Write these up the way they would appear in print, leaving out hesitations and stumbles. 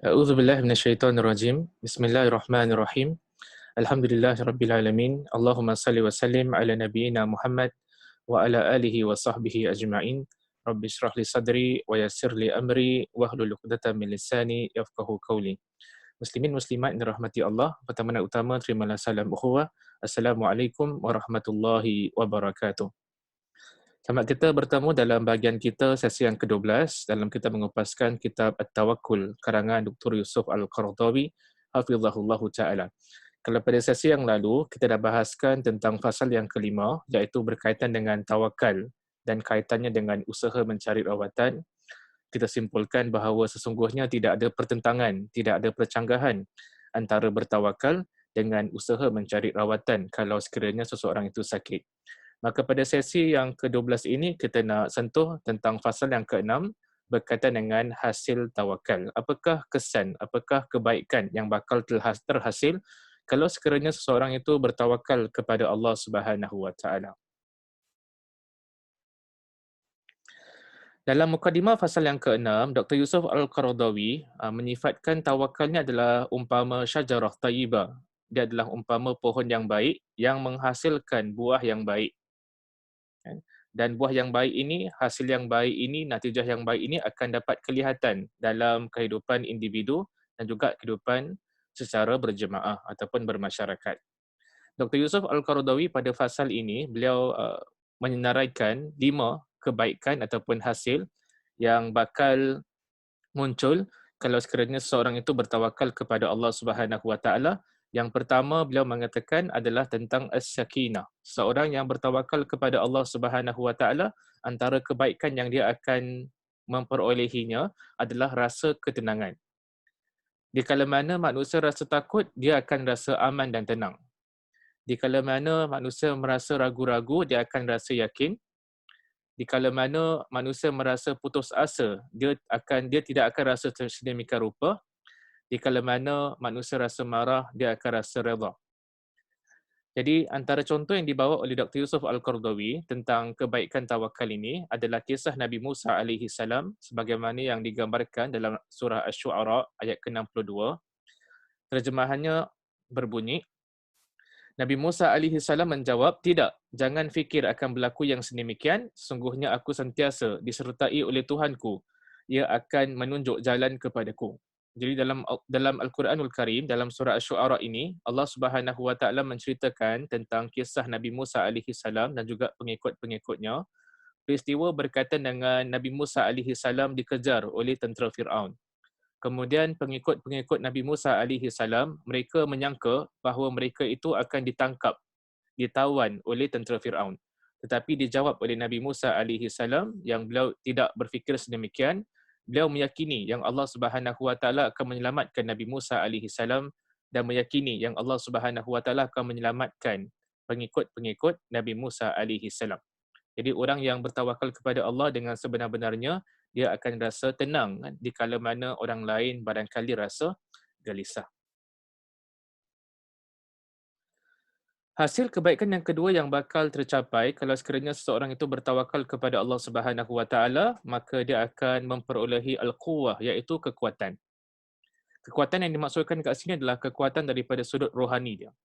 A'udzubillahi minasyaitonirrajim. Bismillahirrahmanirrahim. Alhamdulillahirabbil alamin. Allahumma shalli wa sallim ala nabiyyina Muhammad wa ala alihi wa sahbihi ajma'in. Rabbi shrah li sadri wa yassir li amri wahlul 'uqdatam min lisani yafqahu qawli. Muslimin muslimat yang dirahmati Allah, pertama dan utama terimalah salam ukhuwah. Assalamualaikum warahmatullahi wabarakatuh. Selamat kita bertemu dalam bahagian kita sesi yang ke-12 dalam kita mengupaskan kitab At-Tawakkul karangan Dr. Yusuf Al-Qaradawi hafizahullah taala. Kalau pada sesi yang lalu kita dah bahaskan tentang fasal yang kelima iaitu berkaitan dengan tawakal dan kaitannya dengan usaha mencari rawatan. Kita simpulkan bahawa sesungguhnya tidak ada pertentangan, tidak ada percanggahan antara bertawakal dengan usaha mencari rawatan kalau sekiranya seseorang itu sakit. Maka pada sesi yang ke-12 ini kita nak sentuh tentang fasal yang ke-6 berkaitan dengan hasil tawakal. Apakah kesan, apakah kebaikan yang bakal terhasil kalau sekiranya seseorang itu bertawakal kepada Allah Subhanahu Wa Taala. Dalam mukadimah fasal yang ke-6, Dr. Yusuf Al-Qaradawi menyifatkan tawakalnya adalah umpama syajarah tayyibah. Dia adalah umpama pohon yang baik yang menghasilkan buah yang baik. Dan buah yang baik ini, hasil yang baik ini, natijah yang baik ini akan dapat kelihatan dalam kehidupan individu dan juga kehidupan secara berjemaah ataupun bermasyarakat. Dr. Yusuf Al-Qaradawi pada fasal ini, beliau menyenaraikan 5 kebaikan ataupun hasil yang bakal muncul kalau sekiranya seseorang itu bertawakal kepada Allah Subhanahu Wa Taala. Yang pertama beliau mengatakan adalah tentang as-sakinah. Seorang yang bertawakal kepada Allah Subhanahu Wa Taala, antara kebaikan yang dia akan memperolehinya adalah rasa ketenangan. Di kala mana manusia rasa takut, dia akan rasa aman dan tenang. Di kala mana manusia merasa ragu-ragu, dia akan rasa yakin. Di kala mana manusia merasa putus asa, dia tidak akan rasa sedemikian rupa. Di kala mana manusia rasa marah, dia akan rasa redha. Jadi antara contoh yang dibawa oleh Dr. Yusuf Al-Qaradawi tentang kebaikan tawakal ini adalah kisah Nabi Musa alaihi salam sebagaimana yang digambarkan dalam surah Asy-Syu'ara ayat ke-62. Terjemahannya berbunyi, Nabi Musa alaihi salam menjawab, "Tidak, jangan fikir akan berlaku yang sedemikian. Sungguhnya aku sentiasa disertai oleh Tuhanku. Ia akan menunjuk jalan kepadaku." Jadi dalam Al-Quranul Karim, dalam surah Asy-Syu'ara ini, Allah Subhanahu Wa Taala menceritakan tentang kisah Nabi Musa alaihi salam dan juga pengikut-pengikutnya. Peristiwa berkaitan dengan Nabi Musa alaihi salam dikejar oleh tentera Firaun. Kemudian pengikut-pengikut Nabi Musa alaihi salam, mereka menyangka bahawa mereka itu akan ditangkap, ditawan oleh tentera Firaun. Tetapi dijawab oleh Nabi Musa alaihi salam yang beliau tidak berfikir sedemikian. Beliau meyakini yang Allah Subhanahu Wa Taala akan menyelamatkan Nabi Musa alaihi salam dan meyakini yang Allah Subhanahu Wa Taala akan menyelamatkan pengikut-pengikut Nabi Musa alaihi salam. Jadi orang yang bertawakal kepada Allah dengan sebenar-benarnya, dia akan rasa tenang di kala mana orang lain barangkali rasa gelisah. Hasil kebaikan yang kedua yang bakal tercapai kalau sekiranya seseorang itu bertawakal kepada Allah Subhanahu Wa Taala, maka dia akan memperolehi al-quwwah, iaitu kekuatan. Kekuatan yang dimaksudkan kat sini adalah kekuatan daripada sudut rohani dia.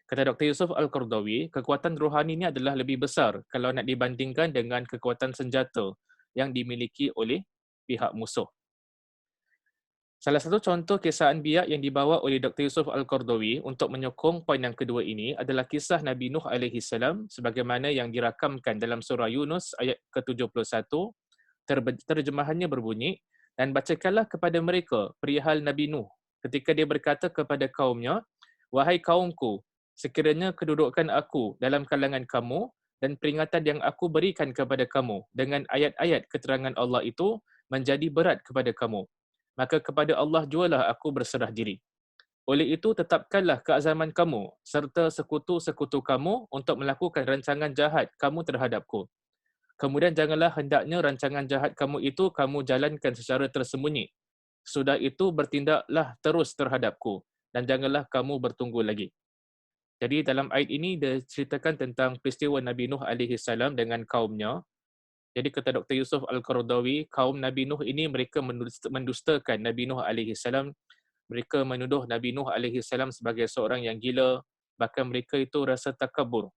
Kata Dr. Yusuf Al-Qaradawi, kekuatan rohani ini adalah lebih besar kalau nak dibandingkan dengan kekuatan senjata yang dimiliki oleh pihak musuh. Salah satu contoh kisah Anbiya yang dibawa oleh Dr. Yusuf Al-Qaradawi untuk menyokong poin yang kedua ini adalah kisah Nabi Nuh alaihi salam sebagaimana yang dirakamkan dalam surah Yunus ayat ke-71. Terjemahannya berbunyi, dan bacakanlah kepada mereka perihal Nabi Nuh ketika dia berkata kepada kaumnya, "Wahai kaumku, sekiranya kedudukan aku dalam kalangan kamu dan peringatan yang aku berikan kepada kamu dengan ayat-ayat keterangan Allah itu menjadi berat kepada kamu, maka kepada Allah jualah aku berserah diri. Oleh itu tetapkanlah keazaman kamu serta sekutu-sekutu kamu untuk melakukan rancangan jahat kamu terhadapku. Kemudian janganlah hendaknya rancangan jahat kamu itu kamu jalankan secara tersembunyi. Sudah itu bertindaklah terus terhadapku dan janganlah kamu bertunggu lagi." Jadi dalam ayat ini diceritakan tentang peristiwa Nabi Nuh alaihi salam dengan kaumnya Jadi kata Dr. Yusuf Al-Qaradawi, kaum Nabi Nuh ini mereka mendustakan Nabi Nuh alaihi salam. Mereka menuduh Nabi Nuh alaihi salam sebagai seorang yang gila, bahkan mereka itu rasa takabur.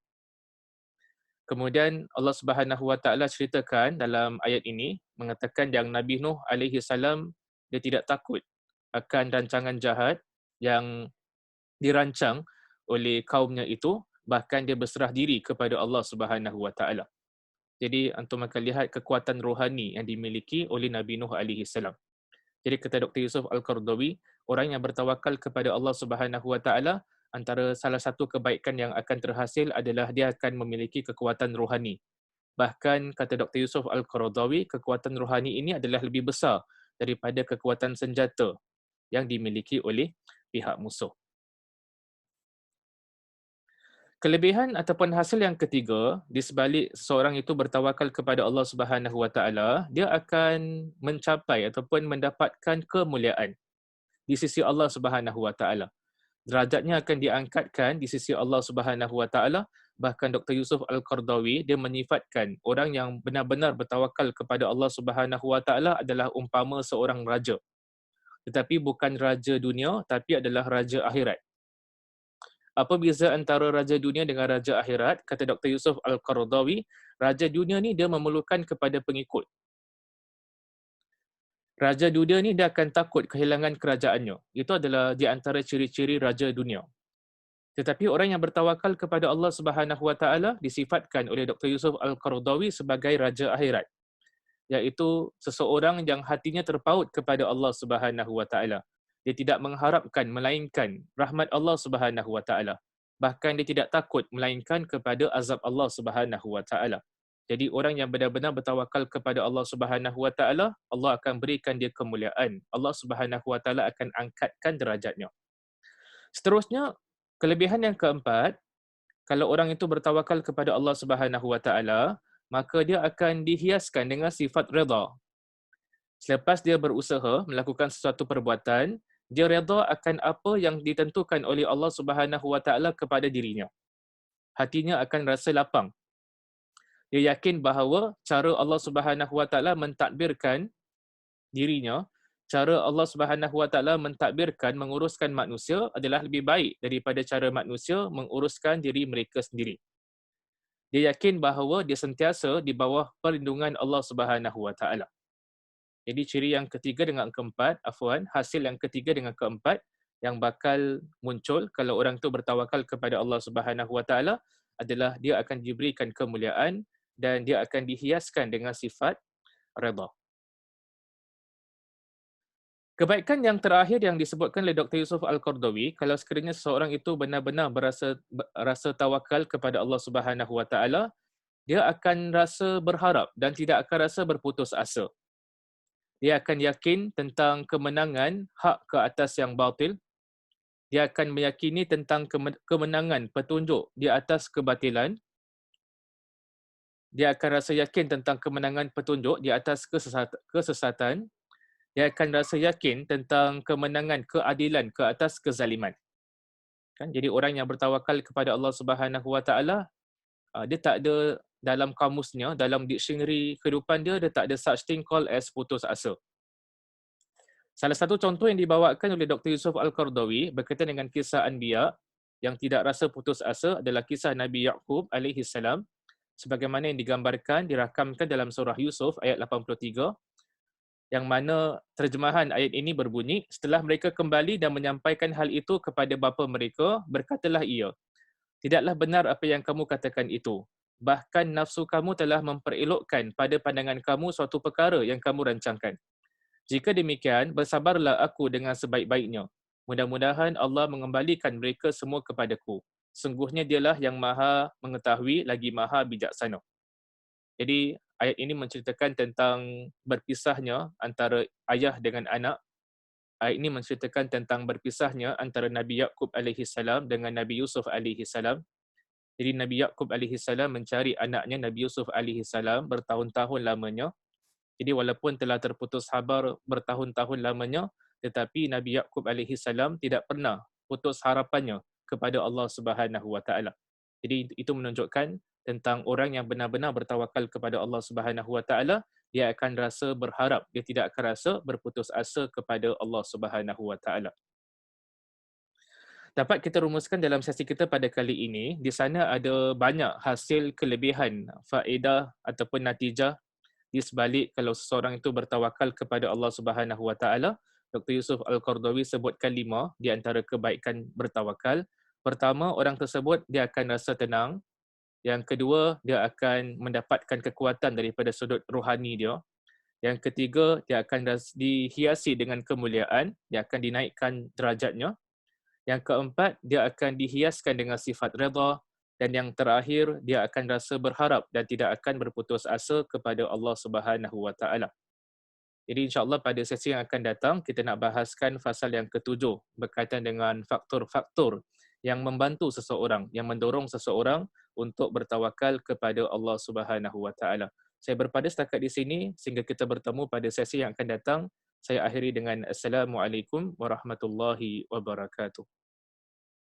Kemudian Allah Subhanahu Wa Taala ceritakan dalam ayat ini mengatakan yang Nabi Nuh alaihi salam dia tidak takut akan rancangan jahat yang dirancang oleh kaumnya itu, bahkan dia berserah diri kepada Allah Subhanahu Wa Taala. Jadi antum akan lihat kekuatan rohani yang dimiliki oleh Nabi Nuh alaihi salam. Jadi kata Dr. Yusuf Al-Qaradawi, orang yang bertawakal kepada Allah Subhanahu Wa Taala, antara salah satu kebaikan yang akan terhasil adalah dia akan memiliki kekuatan rohani. Bahkan kata Dr. Yusuf Al-Qaradawi, kekuatan rohani ini adalah lebih besar daripada kekuatan senjata yang dimiliki oleh pihak musuh. Kelebihan ataupun hasil yang ketiga di sebalik seorang itu bertawakal kepada Allah Subhanahu Wa Taala, dia akan mencapai ataupun mendapatkan kemuliaan di sisi Allah Subhanahu Wa Taala. Derajatnya akan diangkatkan di sisi Allah Subhanahu Wa Taala. Bahkan Dr. Yusuf Al-Qaradawi dia menyifatkan orang yang benar-benar bertawakal kepada Allah Subhanahu Wa Taala adalah umpama seorang raja. Tetapi bukan raja dunia, tapi adalah raja akhirat. Apa beza antara raja dunia dengan raja akhirat? Kata Dr. Yusuf Al-Qaradawi, raja dunia ni dia memerlukan kepada pengikut. Raja dunia ni dia akan takut kehilangan kerajaannya. Itu adalah di antara ciri-ciri raja dunia. Tetapi orang yang bertawakal kepada Allah Subhanahu Wa Taala disifatkan oleh Dr. Yusuf Al-Qaradawi sebagai raja akhirat, iaitu seseorang yang hatinya terpaut kepada Allah Subhanahu Wa Taala. Dia tidak mengharapkan melainkan rahmat Allah Subhanahu Wa Taala. Bahkan dia tidak takut melainkan kepada azab Allah Subhanahu Wa Taala. Jadi orang yang benar-benar bertawakal kepada Allah Subhanahu Wa Taala, Allah akan berikan dia kemuliaan. Allah Subhanahu Wa Taala akan angkatkan derajatnya. Seterusnya, kelebihan yang keempat, kalau orang itu bertawakal kepada Allah Subhanahu Wa Taala, maka dia akan dihiaskan dengan sifat redha. Selepas dia berusaha melakukan sesuatu perbuatan, dia redha akan apa yang ditentukan oleh Allah Subhanahu Wa Taala kepada dirinya. Hatinya akan rasa lapang. Dia yakin bahawa cara Allah Subhanahu Wa Taala mentadbirkan dirinya, cara Allah Subhanahu Wa Taala mentadbirkan menguruskan manusia adalah lebih baik daripada cara manusia menguruskan diri mereka sendiri. Dia yakin bahawa dia sentiasa di bawah perlindungan Allah Subhanahu Wa Taala. Jadi ciri yang ketiga dengan keempat, hasil yang ketiga dengan keempat yang bakal muncul kalau orang itu bertawakal kepada Allah Subhanahu Wa Taala adalah dia akan diberikan kemuliaan dan dia akan dihiaskan dengan sifat redha. Kebaikan yang terakhir yang disebutkan oleh Dr. Yusuf Al-Qaradawi, kalau sekiranya seseorang itu benar-benar rasa tawakal kepada Allah Subhanahu Wa Taala, dia akan rasa berharap dan tidak akan rasa berputus asa. Dia akan yakin tentang kemenangan hak ke atas yang batil. Dia akan meyakini tentang kemenangan petunjuk di atas kebatilan. Dia akan rasa yakin tentang kemenangan petunjuk di atas kesesatan. Dia akan rasa yakin tentang kemenangan keadilan ke atas kezaliman. Kan? Jadi orang yang bertawakal kepada Allah Subhanahu Wa Taala, dia tak ada dalam kamusnya, dalam dictionary kehidupan dia tak ada such thing called as putus asa. Salah satu contoh yang dibawakan oleh Dr. Yusuf Al-Qaradawi berkaitan dengan kisah Anbiya yang tidak rasa putus asa adalah kisah Nabi Yaqub alaihi salam, sebagaimana yang digambarkan, dirakamkan dalam surah Yusuf ayat 83, yang mana terjemahan ayat ini berbunyi, setelah mereka kembali dan menyampaikan hal itu kepada bapa mereka, berkatalah ia, tidaklah benar apa yang kamu katakan itu. Bahkan nafsu kamu telah memperelokkan pada pandangan kamu suatu perkara yang kamu rancangkan. Jika demikian, bersabarlah aku dengan sebaik-baiknya. Mudah-mudahan Allah mengembalikan mereka semua kepadaku. Sungguhnya dialah yang maha mengetahui lagi maha bijaksana. Jadi ayat ini menceritakan tentang berpisahnya antara ayah dengan anak. Ayat ini menceritakan tentang berpisahnya antara Nabi Yaqub alaihi salam dengan Nabi Yusuf alaihi salam. Jadi Nabi Yaqub alaihi salam mencari anaknya Nabi Yusuf alaihi salam bertahun-tahun lamanya. Jadi walaupun telah terputus khabar bertahun-tahun lamanya, tetapi Nabi Yaqub alaihi salam tidak pernah putus harapannya kepada Allah Subhanahu Wa Taala. Jadi itu menunjukkan tentang orang yang benar-benar bertawakal kepada Allah Subhanahu Wa Taala, dia akan rasa berharap, dia tidak akan rasa berputus asa kepada Allah Subhanahu Wa Taala. Dapat kita rumuskan dalam sesi kita pada kali ini, di sana ada banyak hasil kelebihan, faedah ataupun natijah di sebalik kalau seseorang itu bertawakal kepada Allah Subhanahu Wa Taala. Dr. Yusuf Al-Qaradawi sebutkan 5 di antara kebaikan bertawakal. Pertama, orang tersebut dia akan rasa tenang. Yang kedua, dia akan mendapatkan kekuatan daripada sudut rohani dia. Yang ketiga, dia akan dihiasi dengan kemuliaan, dia akan dinaikkan derajatnya. Yang keempat, dia akan dihiaskan dengan sifat redha. Dan yang terakhir, dia akan rasa berharap dan tidak akan berputus asa kepada Allah Subhanahu Wa Taala. Jadi insya-Allah pada sesi yang akan datang kita nak bahaskan fasal yang ketujuh berkaitan dengan faktor-faktor yang membantu seseorang, yang mendorong seseorang untuk bertawakal kepada Allah Subhanahu Wa Taala. Saya berpada setakat di sini sehingga kita bertemu pada sesi yang akan datang. Saya akhiri dengan Assalamualaikum warahmatullahi wabarakatuh.